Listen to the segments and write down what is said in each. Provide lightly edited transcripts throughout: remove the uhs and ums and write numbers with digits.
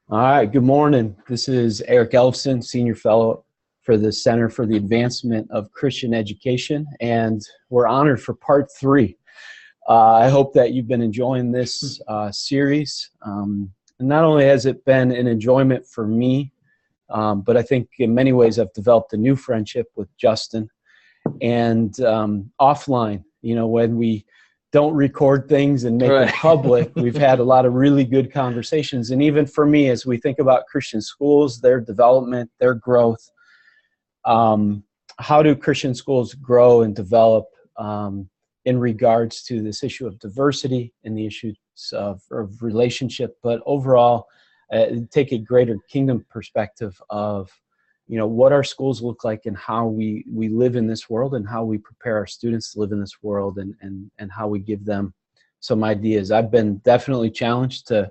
All right, good morning. This is Eric Elfson, Senior Fellow for the Center for the Advancement of Christian Education, and we're honored for part three. I hope that you've been enjoying this series. And not only has it been an enjoyment for me, but I think in many ways I've developed a new friendship with Justin. And offline, when we don't record things and make them public, we've had a lot of really good conversations. And even for me, as we think about Christian schools, their development, their growth, how do Christian schools grow and develop in regards to this issue of diversity and the issues of relationship, but overall, take a greater kingdom perspective of what our schools look like and how we live in this world and how we prepare our students to live in this world and how we give them some ideas. I've been definitely challenged to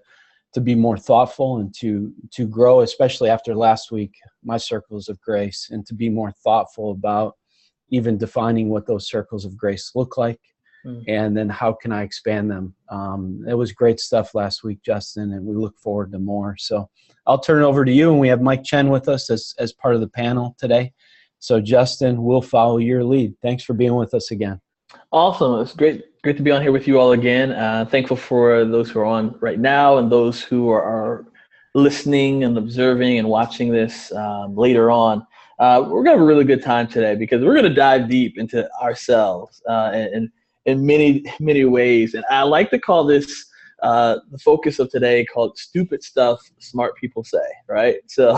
be more thoughtful and to grow, especially after last week, my circles of grace, and to be more thoughtful about even defining what those circles of grace look like. And then how can I expand them? It was great stuff last week, Justin, and we look forward to more. So I'll turn it over to you, and we have Mike Chen with us as part of the panel today. So Justin, we'll follow your lead. Thanks for being with us again. Awesome. It's great to be on here with you all again. Thankful for those who are on right now and those who are listening and observing and watching this later on. We're going to have a really good time today because we're going to dive deep into ourselves and in many, many ways. And I like to call this the focus of today called stupid stuff smart people say, right? So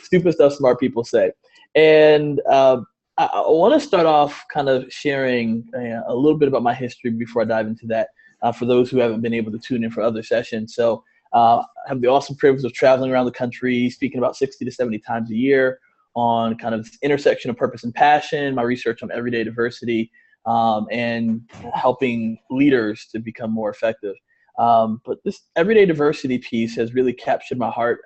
stupid stuff smart people say. And I want to start off kind of sharing a little bit about my history before I dive into that for those who haven't been able to tune in for other sessions. So I have the awesome privilege of traveling around the country, speaking about 60 to 70 times a year on kind of this intersection of purpose and passion, my research on everyday diversity, and helping leaders to become more effective. But this everyday diversity piece has really captured my heart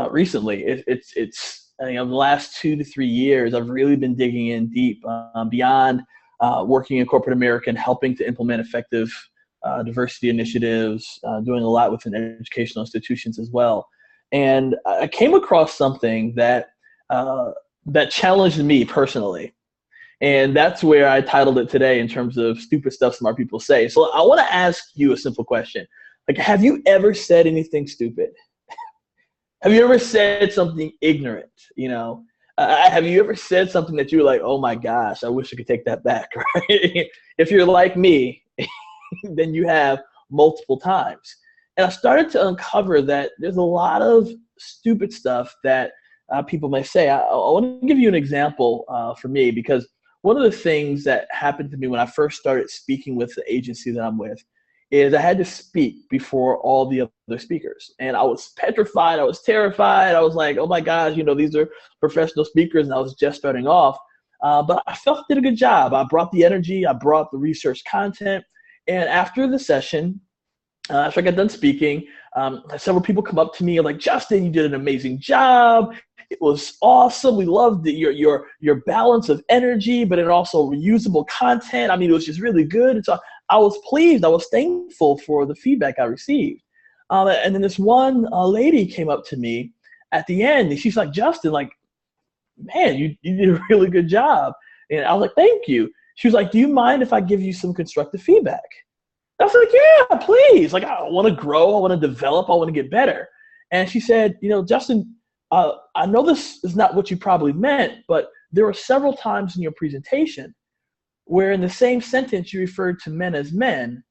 recently. It's the last 2 to 3 years, I've really been digging in deep beyond working in corporate America and helping to implement effective diversity initiatives, doing a lot within educational institutions as well. And I came across something that challenged me personally. And that's where I titled it today in terms of stupid stuff smart people say. So I want to ask you a simple question. Like, have you ever said anything stupid? Have you ever said something ignorant? Have you ever said something that you were like, oh my gosh, I wish I could take that back, right? If you're like me, then you have multiple times. And I started to uncover that there's a lot of stupid stuff that people may say. I want to give you an example for me, because one of the things that happened to me when I first started speaking with the agency that I'm with is I had to speak before all the other speakers. And I was petrified. I was terrified. I was like, oh my gosh, these are professional speakers, and I was just starting off. But I felt I did a good job. I brought the energy. I brought the research content. And after the session, after I got done speaking, several people come up to me like, Justin, you did an amazing job. It was awesome. We loved your balance of energy, but it also reusable content. I mean, it was just really good. And so I was pleased. I was thankful for the feedback I received. And then this one lady came up to me at the end, and she's like, Justin, like, man, you did a really good job. And I was like, thank you. She was like, do you mind if I give you some constructive feedback? I was like, yeah, please. Like, I want to grow. I want to develop. I want to get better. And she said, Justin, I know this is not what you probably meant, but there were several times in your presentation where in the same sentence you referred to men as men,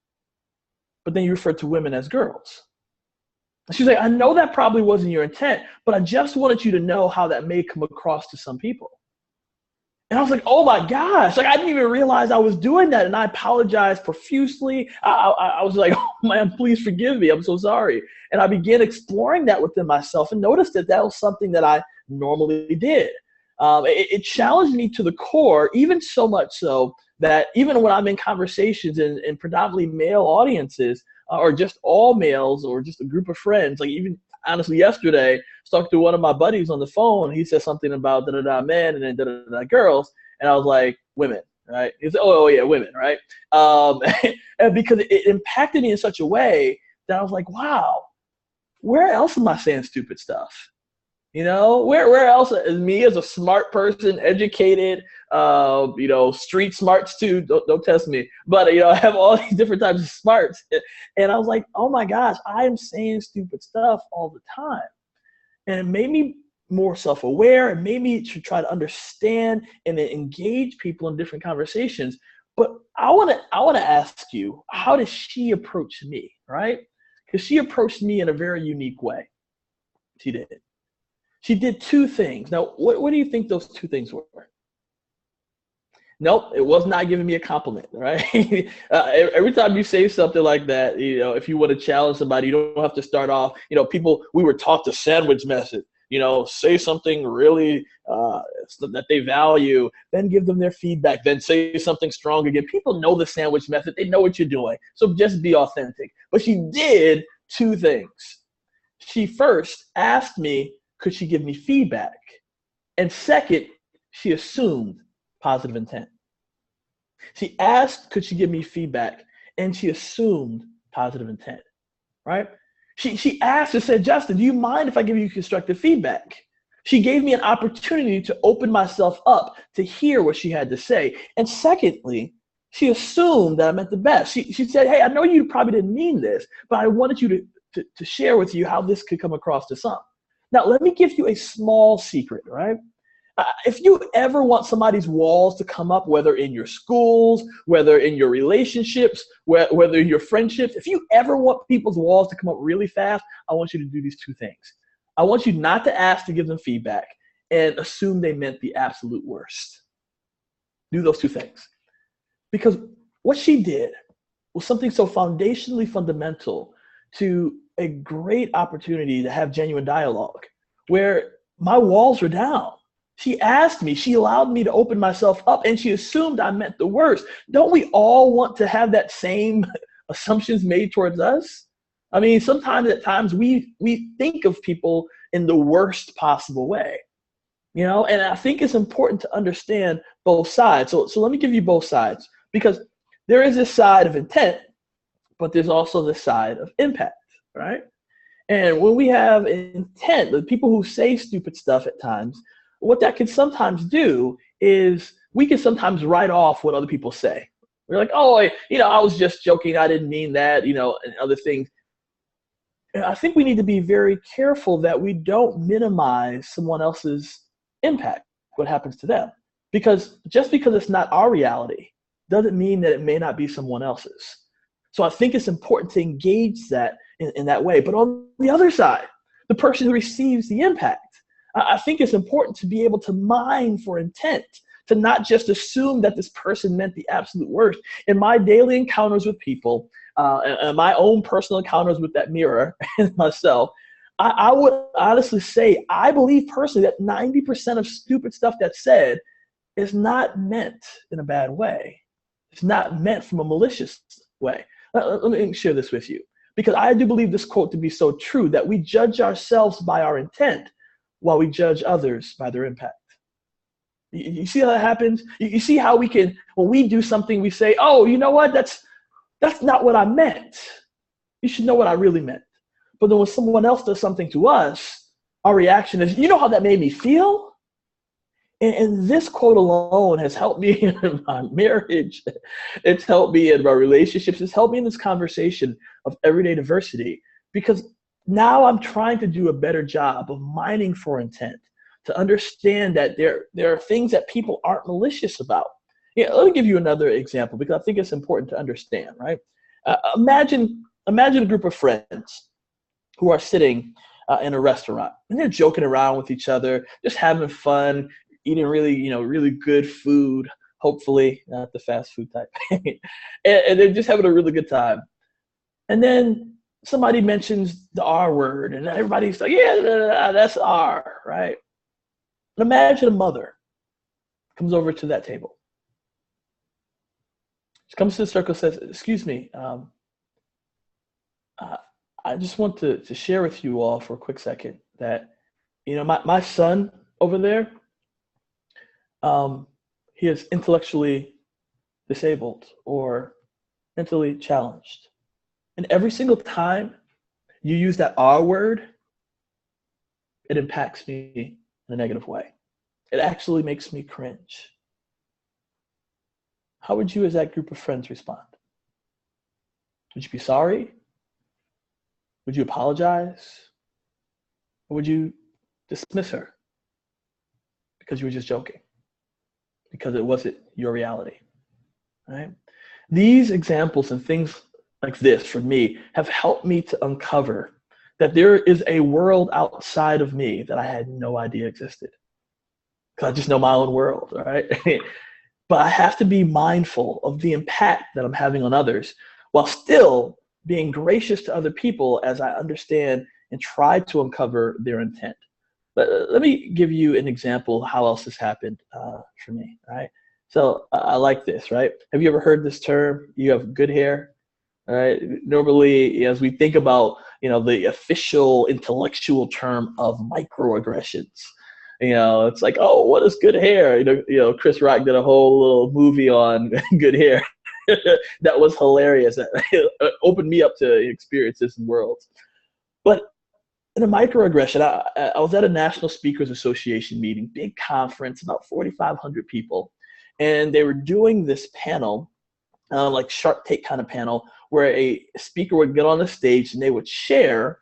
but then you referred to women as girls. She's like, I know that probably wasn't your intent, but I just wanted you to know how that may come across to some people. And I was like, oh my gosh, like I didn't even realize I was doing that. And I apologized profusely. I was like, oh man, please forgive me. I'm so sorry. And I began exploring that within myself and noticed that was something that I normally did. It challenged me to the core, even so much so that even when I'm in conversations in predominantly male audiences, or just all males, or just a group of friends, like even honestly yesterday, I was talking to one of my buddies on the phone. He said something about da-da-da men and then da-da-da girls. And I was like, women, right? He said, oh yeah, women, right? And because it impacted me in such a way that I was like, wow, where else am I saying stupid stuff? You know, where else is me as a smart person, educated, street smarts too, don't test me. But, I have all these different types of smarts. And I was like, oh my gosh, I am saying stupid stuff all the time. And it made me more self-aware. It made me to try to understand and then engage people in different conversations. But I want to ask you, how did she approach me, right? Because she approached me in a very unique way. She did. She did two things. Now, what do you think those two things were? Nope, it was not giving me a compliment, right? Every time you say something like that, if you want to challenge somebody, you don't have to start off, we were taught the sandwich method, say something really that they value, then give them their feedback, then say something strong again. People know the sandwich method. They know what you're doing. So just be authentic. But she did two things. She first asked me, could she give me feedback? And second, she assumed positive intent. She asked, could she give me feedback? And she assumed positive intent, right? She asked and said, Justin, do you mind if I give you constructive feedback? She gave me an opportunity to open myself up to hear what she had to say. And secondly, she assumed that I meant the best. She said, hey, I know you probably didn't mean this, but I wanted you to share with you how this could come across to some. Now, let me give you a small secret, right? If you ever want somebody's walls to come up, whether in your schools, whether in your relationships, whether in your friendships, if you ever want people's walls to come up really fast, I want you to do these two things. I want you not to ask to give them feedback and assume they meant the absolute worst. Do those two things. Because what she did was something so foundationally fundamental to a great opportunity to have genuine dialogue where my walls were down. She asked me, she allowed me to open myself up, and she assumed I meant the worst. Don't we all want to have that same assumptions made towards us? I mean, sometimes at times we think of people in the worst possible way, and I think it's important to understand both sides. So let me give you both sides, because there is this side of intent, but there's also this side of impact, right? And when we have intent, the people who say stupid stuff at times, what that can sometimes do is we can sometimes write off what other people say. We're like, oh, I was just joking. I didn't mean that, and other things. And I think we need to be very careful that we don't minimize someone else's impact, what happens to them. Because just because it's not our reality doesn't mean that it may not be someone else's. So I think it's important to engage that in that way. But on the other side, the person who receives the impact, I think it's important to be able to mine for intent, to not just assume that this person meant the absolute worst. In my daily encounters with people, and my own personal encounters with that mirror and myself, I would honestly say I believe personally that 90% of stupid stuff that's said is not meant in a bad way. It's not meant from a malicious way. Let me share this with you, because I do believe this quote to be so true, that we judge ourselves by our intent while we judge others by their impact. You see how that happens? You see how we can, when we do something, we say, oh, you know what? That's not what I meant. You should know what I really meant. But then when someone else does something to us, our reaction is, you know how that made me feel? And this quote alone has helped me in my marriage. It's helped me in my relationships. It's helped me in this conversation of everyday diversity, because now I'm trying to do a better job of mining for intent, to understand that there are things that people aren't malicious about. Let me give you another example, because I think it's important to understand, right? Imagine a group of friends who are sitting in a restaurant, and they're joking around with each other, just having fun, eating really good food, hopefully not the fast food type, and they're just having a really good time. And then somebody mentions the R word, and everybody's like, yeah, that's R, right? Imagine a mother comes over to that table. She comes to the circle and says, excuse me, I just want to share with you all for a quick second that, my son over there, he is intellectually disabled or mentally challenged. And every single time you use that R word, it impacts me in a negative way. It actually makes me cringe. How would you, as that group of friends, respond? Would you be sorry? Would you apologize? Or would you dismiss her because you were just joking? Because it wasn't your reality, right? These examples and things like this for me have helped me to uncover that there is a world outside of me that I had no idea existed. Because I just know my own world, right? But I have to be mindful of the impact that I'm having on others while still being gracious to other people as I understand and try to uncover their intent. But let me give you an example how else this happened for me, right? So I like this, right? Have you ever heard this term? You have good hair, right? Normally, as we think about, the official intellectual term of microaggressions, it's like, oh, what is good hair? Chris Rock did a whole little movie on good hair. That was hilarious. It opened me up to experiences and worlds. But in a microaggression, I was at a National Speakers Association meeting, big conference, about 4,500 people. And they were doing this panel, like Shark Tank kind of panel, where a speaker would get on the stage and they would share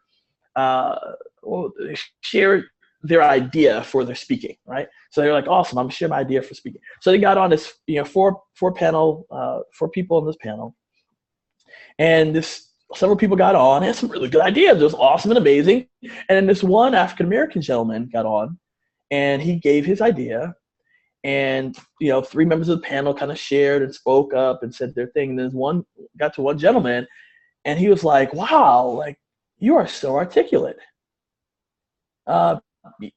their idea for their speaking, right? So they're like, awesome, I'm gonna share my idea for speaking. So they got on this, four people on this panel. And several people got on, had some really good ideas. It was awesome and amazing. And then this one African-American gentleman got on and he gave his idea. And, three members of the panel kind of shared and spoke up and said their thing. And then one got to one gentleman and he was like, wow, like you are so articulate.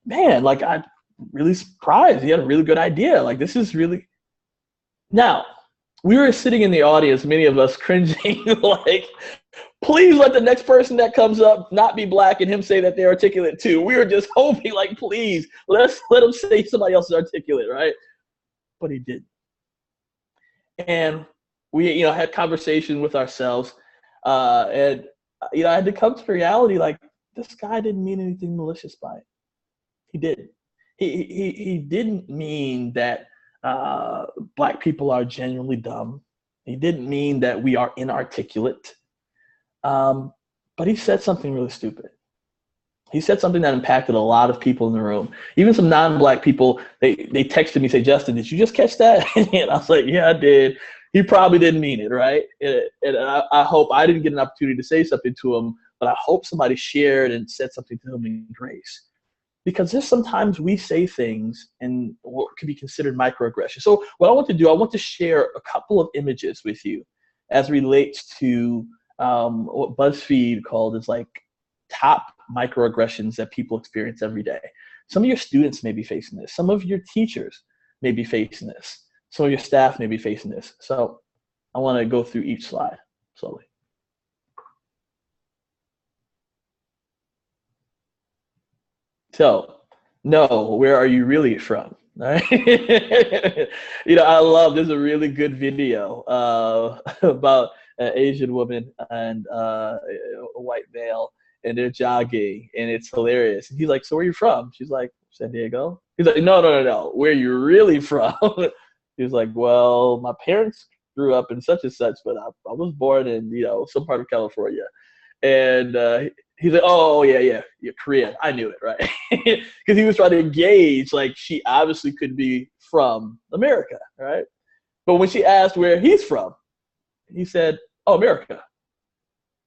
Man, like I'm really surprised. He had a really good idea. Like this is really. Now, we were sitting in the audience, many of us cringing, like, please let the next person that comes up not be black and him say that they're articulate too. We were just hoping, like, please, let him say somebody else is articulate, right? But he didn't. And we, had conversation with ourselves, and I had to come to reality, like, this guy didn't mean anything malicious by it. He didn't. He didn't mean that black people are genuinely dumb. He didn't mean that we are inarticulate. But he said something really stupid. He said something that impacted a lot of people in the room. Even some non-black people, they texted me, say, Justin, did you just catch that? And I was like, yeah, I did. He probably didn't mean it, right? And I hope I didn't get an opportunity to say something to him, but I hope somebody shared and said something to him in grace. Because there's sometimes we say things and what could be considered microaggression. So what I want to do, I want to share a couple of images with you as relates to what BuzzFeed called is like top microaggressions that people experience every day. Some of your students may be facing this. Some of your teachers may be facing this. Some of your staff may be facing this. So I want to go through each slide slowly. So, no, where are you really from? Right? I love, there's a really good video about an Asian woman and a white male, and they're jogging, and it's hilarious. And he's like, so where are you from? She's like, San Diego. He's like, no. Where are you really from? He's like, well, my parents grew up in such and such, but I was born in, some part of California. And he's like, oh, yeah, you're Korean. I knew it, right? Because he was trying to gauge, like, she obviously could be from America, right? But when she asked where he's from, he said, oh, America.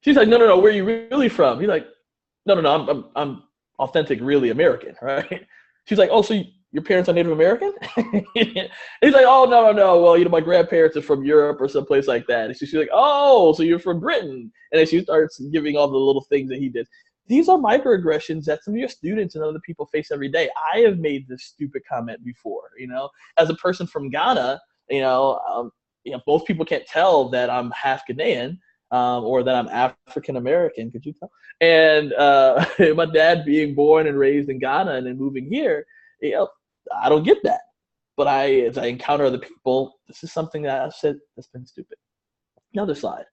She's like, no, where are you really from? He's like, no, I'm authentic, really American, right? She's like, oh, so your parents are Native American? He's like, oh, no. Well, my grandparents are from Europe or someplace like that. And she's like, oh, so you're from Britain. And then she starts giving all the little things that he did. These are microaggressions that some of your students and other people face every day. I have made this stupid comment before, as a person from Ghana, both people can't tell that I'm half Ghanaian or that I'm African American. Could you tell? And my dad being born and raised in Ghana and then moving here, I don't get that. But as I encounter other people, this is something that I've said that's been stupid. Another slide.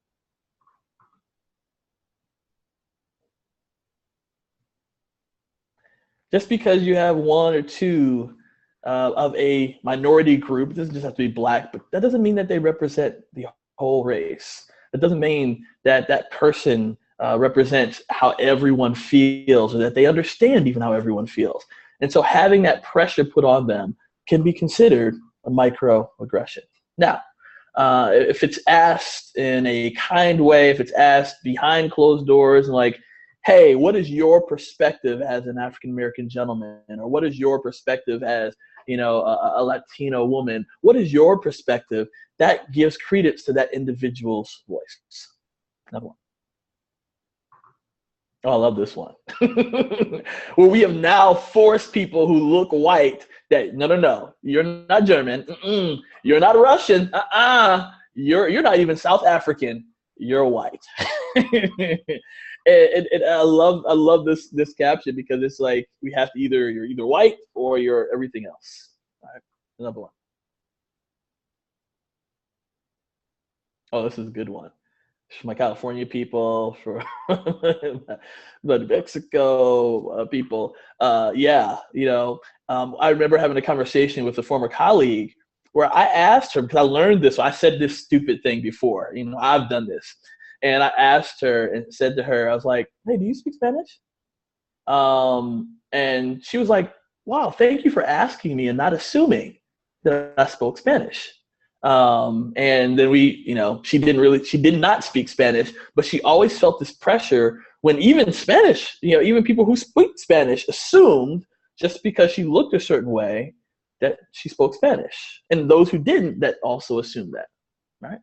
Just because you have one or two of a minority group, it doesn't just have to be black, but that doesn't mean that they represent the whole race. It doesn't mean that that person represents how everyone feels, or that they understand even how everyone feels. And so having that pressure put on them can be considered a microaggression. Now, if it's asked in a kind way, if it's asked behind closed doors, and like, hey, what is your perspective as an African American gentleman, or what is your perspective as, you know, a Latino woman? What is your perspective? That gives credence to that individual's voice. Another one. Oh, I love this one. Where we have now forced people who look white that no, you're not German, you're not Russian, you're not even South African, you're white. And I love this caption, because it's like we have to you're either white or you're everything else. All right, another one. Oh, this is a good one. For my California people, for but Mexico people, yeah, you know, I remember having a conversation with a former colleague where I asked her, because I learned this. So I said this stupid thing before, you know, I've done this, and I asked her and said to her, I was like, "Hey, do you speak Spanish?" And she was like, "Wow, thank you for asking me and not assuming that I spoke Spanish." And then you know, she did not speak Spanish, but she always felt this pressure when even Spanish, you know, even people who speak Spanish assumed just because she looked a certain way that she spoke Spanish. And those who didn't, that also assumed that, right?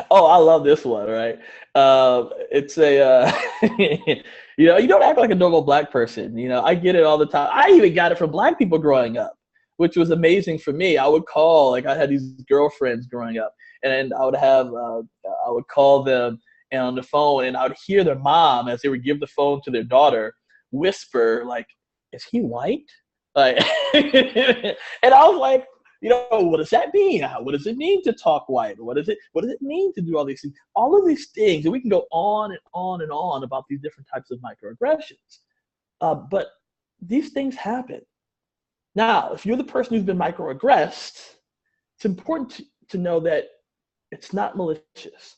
Oh, I love this one, right? It's you know, you don't act like a normal black person. You know, I get it all the time. I even got it from black people growing up, which was amazing for me. I would call, like, I had these girlfriends growing up, and I would call them and on the phone, and I would hear their mom, as they would give the phone to their daughter, whisper, like, "Is he white?" Like, and I was like, you know, what does that mean? What does it mean to talk white? What does it mean to do all these things? All of these things, and we can go on and on and on about these different types of microaggressions. But these things happen. Now, if you're the person who's been microaggressed, it's important to know that it's not malicious,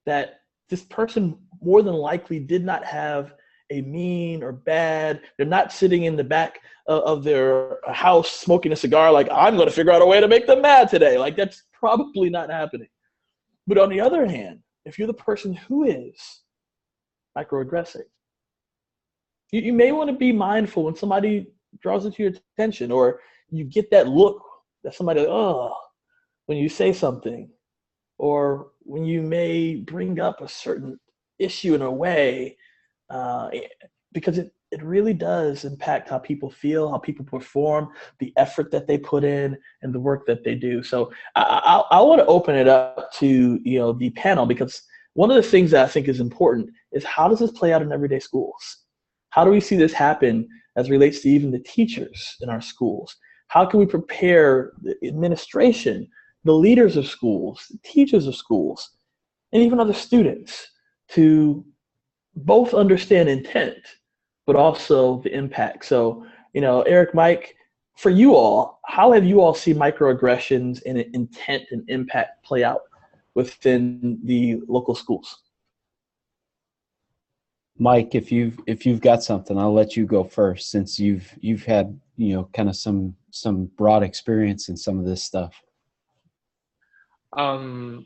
that this person more than likely did not have a mean or bad. They're not sitting in the back of their house smoking a cigar like, I'm going to figure out a way to make them mad today. Like, that's probably not happening. But on the other hand, if you're the person who is microaggressing, you may want to be mindful when somebody draws it to your attention, or you get that look that somebody, oh, when you say something, or when you may bring up a certain issue in a way, because it really does impact how people feel, how people perform, the effort that they put in, and the work that they do. So I want to open it up to, you know, the panel, because one of the things that I think is important is, how does this play out in everyday schools? How do we see this happen as relates to even the teachers in our schools? How can we prepare the administration, the leaders of schools, the teachers of schools, and even other students to both understand intent, but also the impact? So, you know, Eric, Mike, for you all, how have you all seen microaggressions and intent and impact play out within the local schools? Mike, if you've got something, I'll let you go first, since you've had, you know, kind of some broad experience in some of this stuff. I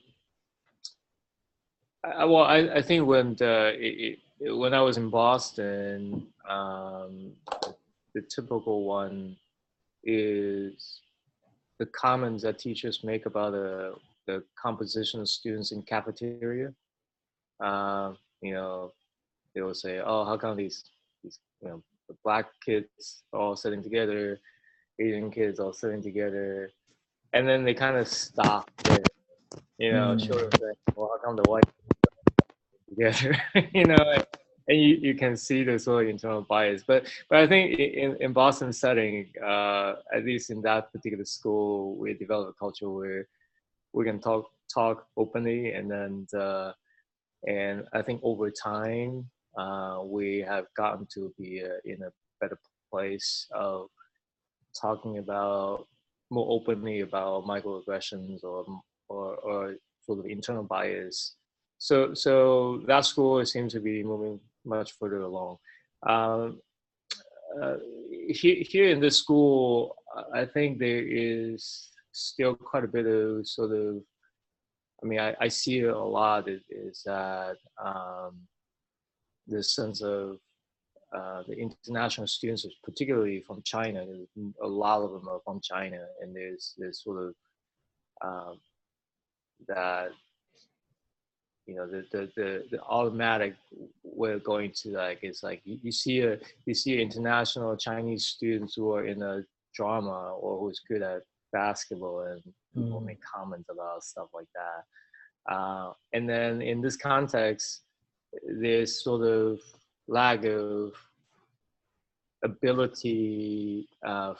think when when I was in Boston, the typical one is the comments that teachers make about the composition of students in cafeteria. You know, they will say, "Oh, how come these you know, the black kids are all sitting together, Asian kids all sitting together," and then they kind of stop there. You know, short of saying, "Well, how come the white together?" You know, and you can see the sort of internal bias. But I think in Boston setting, at least in that particular school, we developed a culture where we can talk openly, and then And I think over time, we have gotten to be in a better place of talking about more openly about microaggressions or sort of internal bias. So that school seems to be moving much further along. Um, here in this school, I think there is still quite a bit of sort of, I mean, I see it a lot is that this sense of the international students, particularly from China, a lot of them are from China, and there's sort of that, you know, the automatic way of going to, like, it's like you see international Chinese students who are in a drama or who's good at basketball, and people make comments about stuff like that. And then in this context, there's sort of lack of ability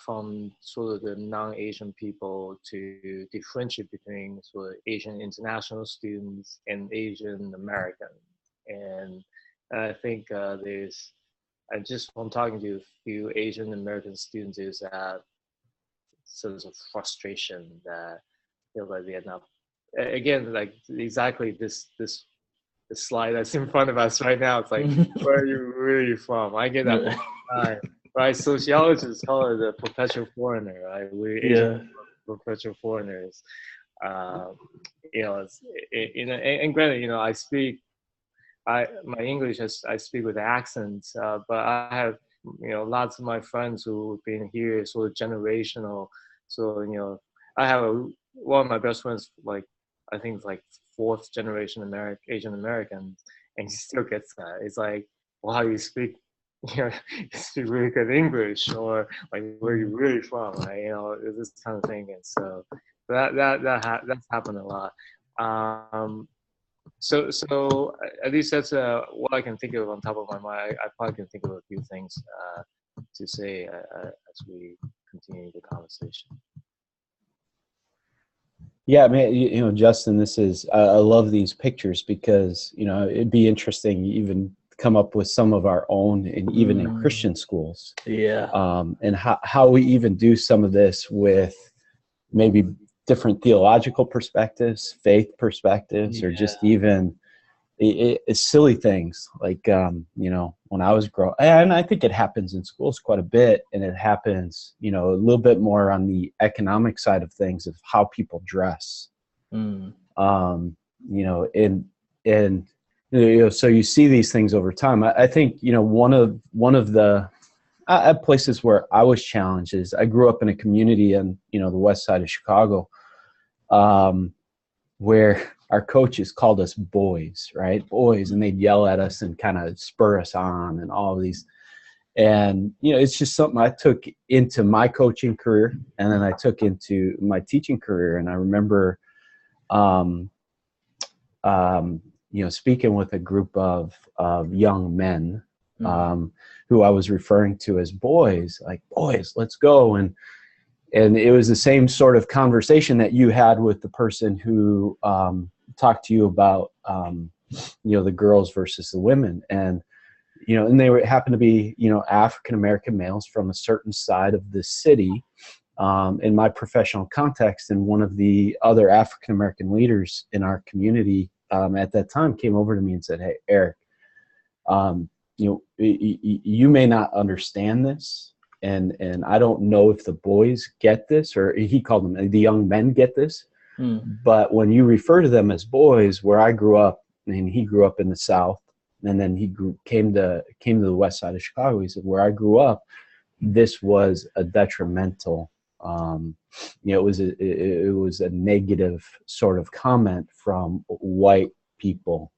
from sort of the non-Asian people to differentiate between sort of Asian international students and Asian American. And I think there's, and just from talking to a few Asian American students, is that sense of frustration that feel like they're not, again, like exactly this the slide that's in front of us right now. It's like, where are you really from? I get that all the time, right? Sociologists call it the perpetual foreigner, right? We're Asian perpetual foreigners. You know, and granted, you know, my English I speak with accents, but I have, you know, lots of my friends who've been here sort of generational. So, you know, I have one of my best friends, like, I think it's like fourth generation Asian American, and he still gets that. It's like, wow, you speak, you know, you speak really good English, or like, where are you really from, right? You know, this kind of thing. And so that's happened a lot. So at least that's what I can think of on top of my mind. I probably can think of a few things to say as we continue the conversation. Yeah, man, you know, Justin, this is, I love these pictures because, you know, it'd be interesting even come up with some of our own, and even in Christian schools. Yeah. And how we even do some of this with maybe different theological perspectives, faith perspectives, or just even it's silly things like, you know, when I was growing, and I think it happens in schools quite a bit, and it happens, you know, a little bit more on the economic side of things, of how people dress. You know, and you know, so you see these things over time. I think, you know, one of the places where I was challenged is I grew up in a community in, you know, the west side of Chicago, where our coaches called us boys, right? Boys, and they'd yell at us and kind of spur us on and all of these. And, you know, it's just something I took into my coaching career, and then I took into my teaching career. And I remember, you know, speaking with a group of young men, who I was referring to as boys, like, boys, let's go. And it was the same sort of conversation that you had with the person who talked to you about, you know, the girls versus the women. And, you know, and they happened to be, you know, African-American males from a certain side of the city. In my professional context, and one of the other African-American leaders in our community at that time came over to me and said, "Hey, Eric, you know, you may not understand this, and I don't know if the boys get this," or he called them the young men get this. But when you refer to them as boys, where I grew up, and he grew up in the South, and then he came to the west side of Chicago. He said, where I grew up, this was a detrimental, you know, it was a negative sort of comment from white people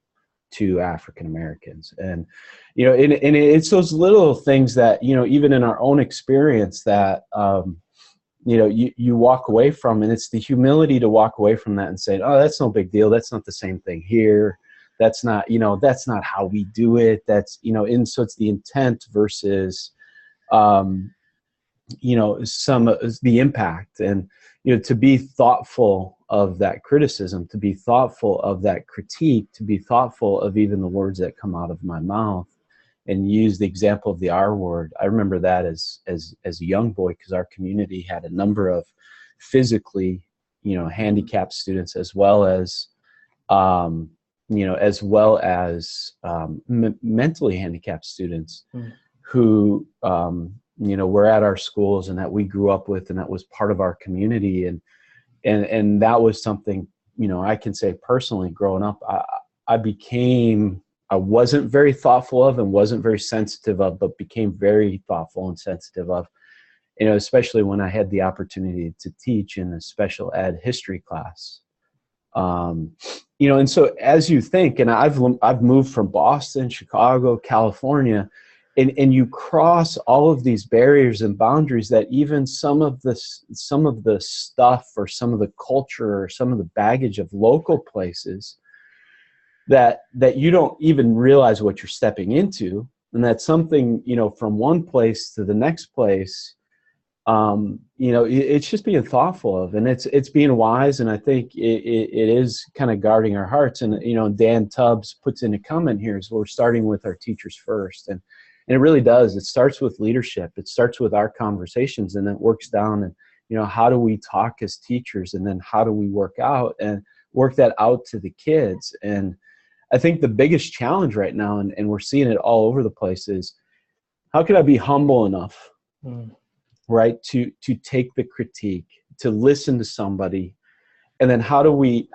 to African Americans. And, you know, and it's those little things that, you know, even in our own experience that, you know, you walk away from, and it's the humility to walk away from that and say, oh, that's no big deal. That's not the same thing here. That's not, you know, that's not how we do it. That's, you know, and so it's the intent versus, you know, the impact. And, to be thoughtful of that criticism, to be thoughtful of that critique, to be thoughtful of even the words that come out of my mouth, and use the example of the R word. I remember that as a young boy, because our community had a number of physically, handicapped students, as well as, mentally handicapped students who, were at our schools and that we grew up with, and that was part of our community. And that was something, I can say personally, growing up, I wasn't very thoughtful of and wasn't very sensitive of, but became very thoughtful and sensitive of, especially when I had the opportunity to teach in a special ed history class. And so as you think, and I've moved from Boston, Chicago, California, and you cross all of these barriers and boundaries that even some of the stuff or some of the culture or some of the baggage of local places that you don't even realize what you're stepping into. And that's something, from one place to the next place, it's just being thoughtful of, and it's being wise. And I think it is kind of guarding our hearts. And, Dan Tubbs puts in a comment here, is we're starting with our teachers first. And it really does. It starts with leadership. It starts with our conversations, and then it works down. And, how do we talk as teachers? And then how do we work that out to the kids? And I think the biggest challenge right now, and we're seeing it all over the place, is how can I be humble enough, right, to take the critique, to listen to somebody, and then how do we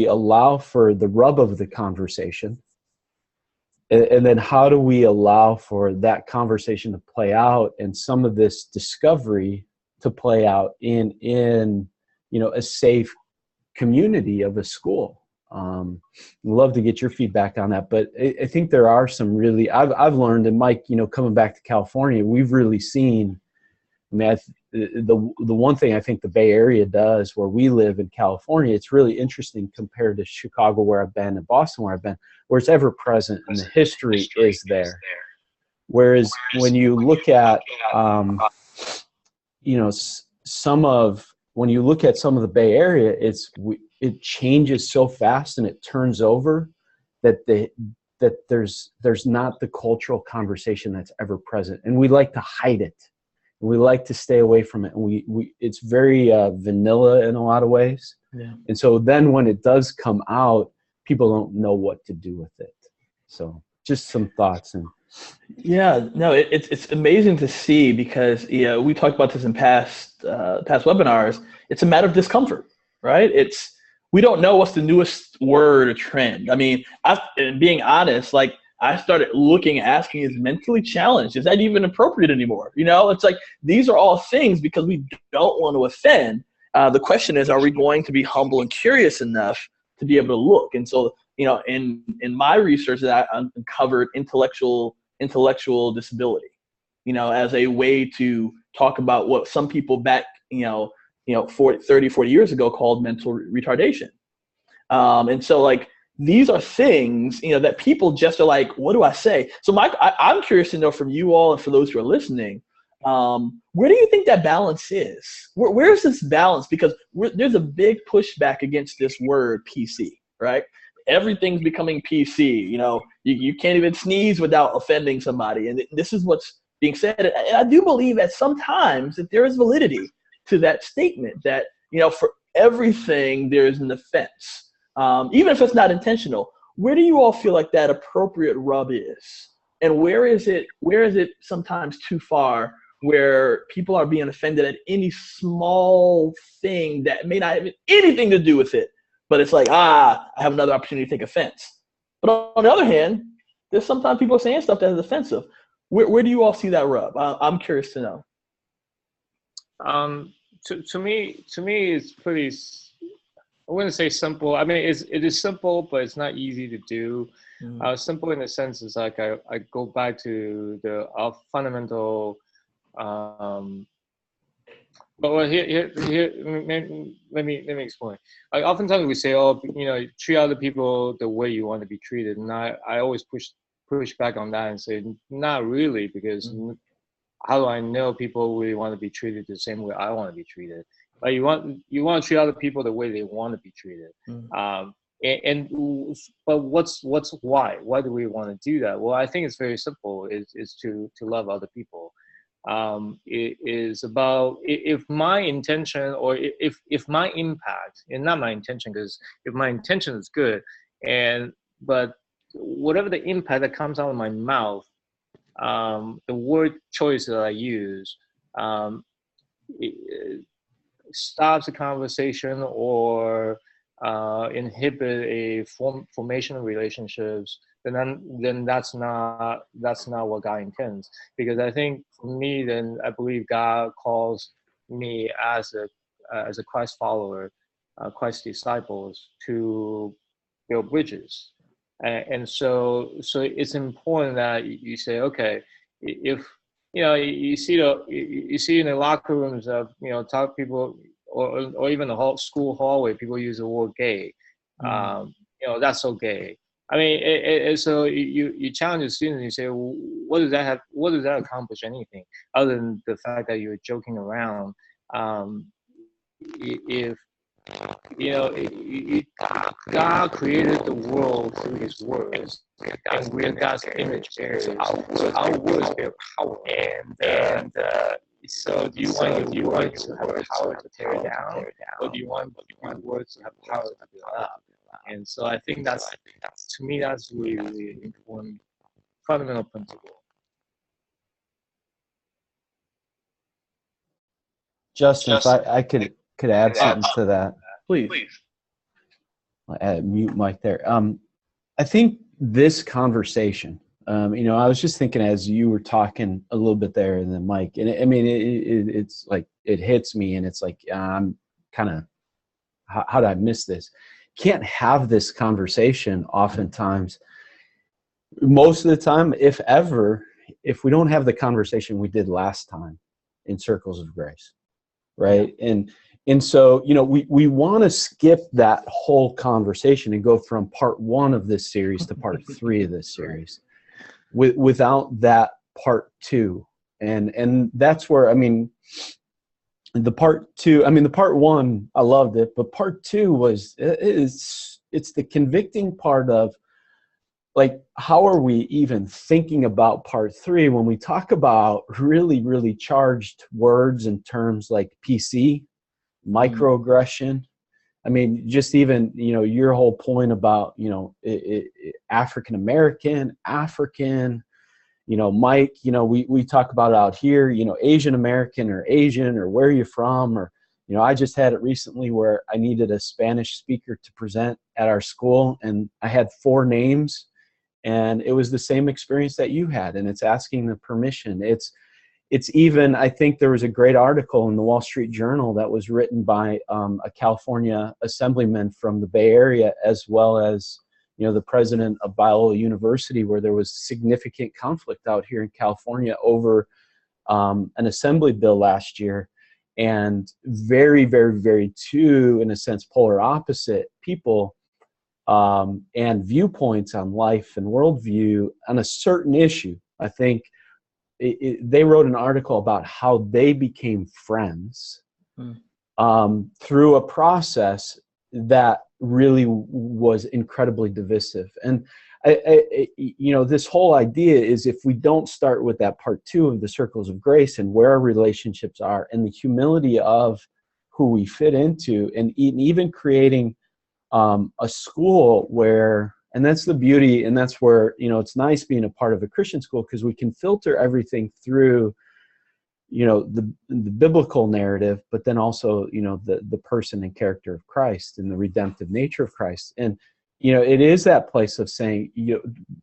allow for the rub of the conversation, and then how do we allow for that conversation to play out and some of this discovery to play out in a safe community of a school. Love to get your feedback on that, but I think there are some really, I've learned, and Mike, coming back to California, we've really seen, the one thing I think the Bay Area does, where we live in California, it's really interesting compared to Chicago, where I've been, and Boston, where I've been, where it's ever present and the history is there. Whereas when you look at, when you look at some of the Bay Area, it changes so fast and it turns over that there's not the cultural conversation that's ever present, and we like to hide it. We like to stay away from it, and it's very vanilla in a lot of ways. Yeah. And so then when it does come out, people don't know what to do with it. So just some thoughts. And yeah, no, it's amazing to see, because we talked about this in past webinars. It's a matter of discomfort, right? We don't know what's the newest word or trend. I mean, being honest, like, I started asking, is mentally challenged? Is that even appropriate anymore? It's like, these are all things because we don't want to offend. The question is, are we going to be humble and curious enough to be able to look? And so, in my research, that I uncovered intellectual disability, as a way to talk about what some people back, 30, 40 years ago called mental retardation. And so, like, these are things, that people just are like, what do I say? So Mike, I'm curious to know from you all, and for those who are listening, where do you think that balance is? Where's this balance? Because there's a big pushback against this word PC, right? Everything's becoming PC. You can't even sneeze without offending somebody. And this is what's being said. And I do believe that sometimes that there is validity to that statement, that, for everything there's an offense. Even if it's not intentional. Where do you all feel like that appropriate rub is? And where is it sometimes too far, where people are being offended at any small thing that may not have anything to do with it, but it's like, I have another opportunity to take offense. But on the other hand, there's sometimes people saying stuff that is offensive. Where do you all see that rub? I'm curious to know. To me, it's pretty, I wouldn't say simple. I mean, it is simple, but it's not easy to do. Simple in the sense is like, I go back to our fundamental. But here, let me explain. Like, oftentimes we say, treat other people the way you want to be treated, and I always push back on that and say, not really, because how do I know people really want to be treated the same way I want to be treated? Like you want to treat other people the way they want to be treated. But what's why? Why do we want to do that? Well, I think it's very simple. Is to love other people. It is about if my intention or if my impact, and not my intention, because if my intention is good, but whatever the impact that comes out of my mouth, the word choice that I use, it stops the conversation or inhibit a formation of relationships, then that's not what God intends. Because I think for me, then I believe God calls me as a Christ follower, Christ disciples, to build bridges. And so it's important that you say, okay, if you see in the locker rooms of talk people, or even the school hallway, people use the word gay. That's so gay. I mean, so you challenge the students and you say, well, what does that accomplish anything other than the fact that you're joking around? If God created the world through His words, and we're God's image bearers. Our words bear power, and so do you want your words to have power to tear down, or do you want your words to have power to build up? And so I think that's to me that's really, really important, fundamental principle. Justin, if I could add something to that. Please. Mute mic there. I think this conversation, I was just thinking as you were talking a little bit there in the mic, and it's like it hits me, and it's like I'm kind of, how did I miss this? Can't have this conversation oftentimes. Most of the time, if ever, if we don't have the conversation we did last time in Circles of Grace, right? And so, we want to skip that whole conversation and go from part 1 of this series to part 3 of this series without that part 2. And that's where, the part 2, the part 1, I loved it, but part 2 it's the convicting part of, like, how are we even thinking about part 3 when we talk about really, really charged words and terms like PC, microaggression. Just even, your whole point about, African American, African, Mike, we talk about it out here, Asian American or Asian or where are you from, or, I just had it recently where I needed a Spanish speaker to present at our school, and I had 4 names, and it was the same experience that you had, and it's asking the permission. It's even, I think there was a great article in the Wall Street Journal that was written by a California assemblyman from the Bay Area, as well as, the president of Biola University, where there was significant conflict out here in California over an assembly bill last year. And very, very, very two, in a sense, polar opposite people and viewpoints on life and worldview on a certain issue. I think they wrote an article about how they became friends through a process that really was incredibly divisive. And this whole idea is, if we don't start with that part 2 of the Circles of Grace and where our relationships are and the humility of who we fit into, and even creating a school where, and that's the beauty, and that's where, it's nice being a part of a Christian school, because we can filter everything through, the biblical narrative, but then also, the person and character of Christ and the redemptive nature of Christ. And, it is that place of saying,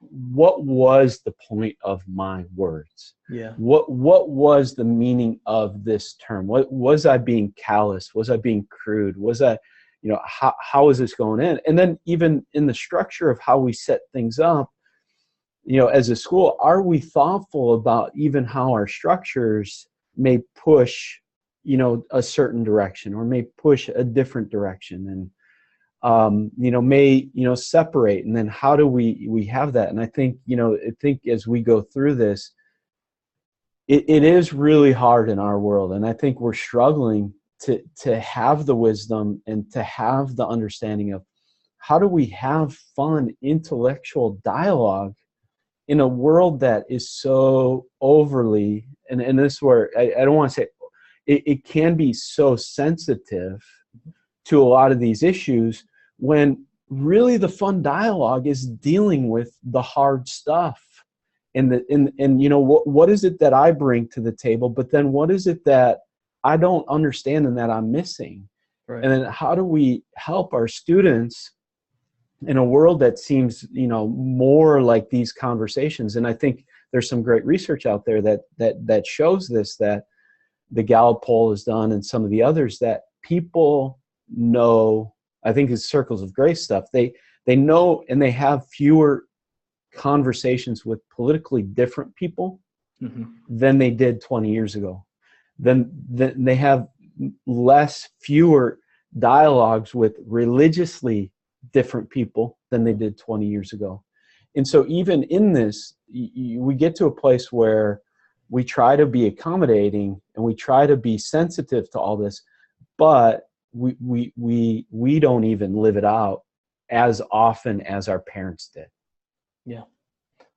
what was the point of my words? Yeah. What was the meaning of this term? What was I being callous? Was I being crude? Was I, how is this going in? And then even in the structure of how we set things up, as a school, are we thoughtful about even how our structures may push, a certain direction, or may push a different direction, and, may, separate, and then how do we have that? And I think, as we go through this, it is really hard in our world, and I think we're struggling to have the wisdom and to have the understanding of how do we have fun intellectual dialogue in a world that is so overly, and this is where I don't want to say, it can be so sensitive to a lot of these issues, when really the fun dialogue is dealing with the hard stuff. And you know, what is it that I bring to the table, but then what is it that I don't understand and that I'm missing? Right. And then how do we help our students in a world that seems, you know, more like these conversations? And I think there's some great research out there that shows this, that the Gallup poll has done and some of the others, that people know, I think it's circles of grace stuff, they know, and they have fewer conversations with politically different people than they did 20 years ago. Then they have fewer dialogues with religiously different people than they did 20 years ago. And so even in this, we get to a place where we try to be accommodating and we try to be sensitive to all this, but we don't even live it out as often as our parents did. Yeah.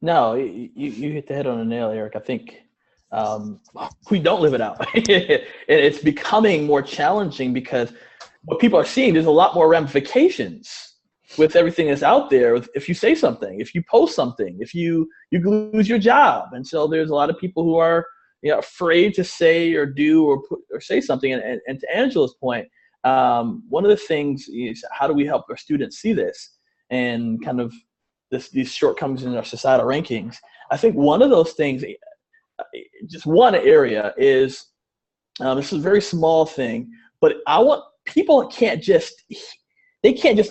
No, you hit the head on the nail, Eric. I think we don't live it out. And it's becoming more challenging because what people are seeing, there's a lot more ramifications with everything that's out there. If you say something, if you post something, if you lose your job. And so there's a lot of people who are, you know, afraid to say or do or say something. And to Angela's point, one of the things is, how do we help our students see this and kind of these shortcomings in our societal rankings? I think one of those things, just one area is, this is a very small thing, but I want people can't just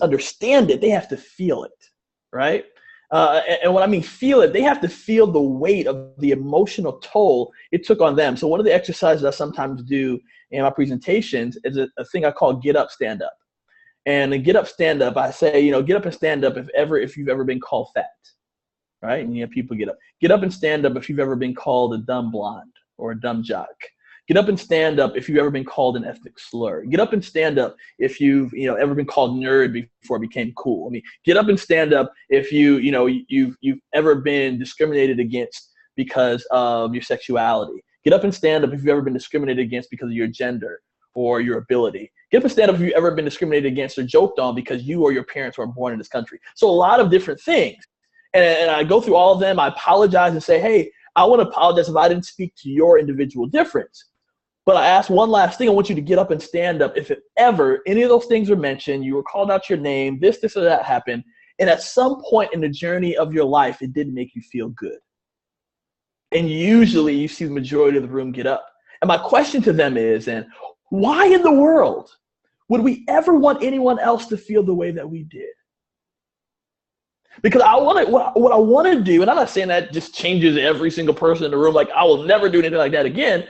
understand it. They have to feel it, right? And when I mean feel it, they have to feel the weight of the emotional toll it took on them. So one of the exercises I sometimes do in my presentations is a thing I call get up, stand up. And in get up, stand up, I say, you know, get up and stand up if you've ever been called fat, right? And you have people get up. Get up and stand up if you've ever been called a dumb blonde or a dumb jock. Get up and stand up if you've ever been called an ethnic slur. Get up and stand up if you've ever been called nerd before it became cool. I mean, get up and stand up if you've ever been discriminated against because of your sexuality. Get up and stand up if you've ever been discriminated against because of your gender or your ability. Get up and stand up if you've ever been discriminated against or joked on because you or your parents were born in this country. So a lot of different things. And I go through all of them. I apologize and say, hey, I want to apologize if I didn't speak to your individual difference. But I ask one last thing. I want you to get up and stand up if ever any of those things were mentioned, you were called out your name, this or that happened, and at some point in the journey of your life, it didn't make you feel good. And usually you see the majority of the room get up. And my question to them is, and why in the world would we ever want anyone else to feel the way that we did? Because what I want to do, and I'm not saying that just changes every single person in the room, like I will never do anything like that again,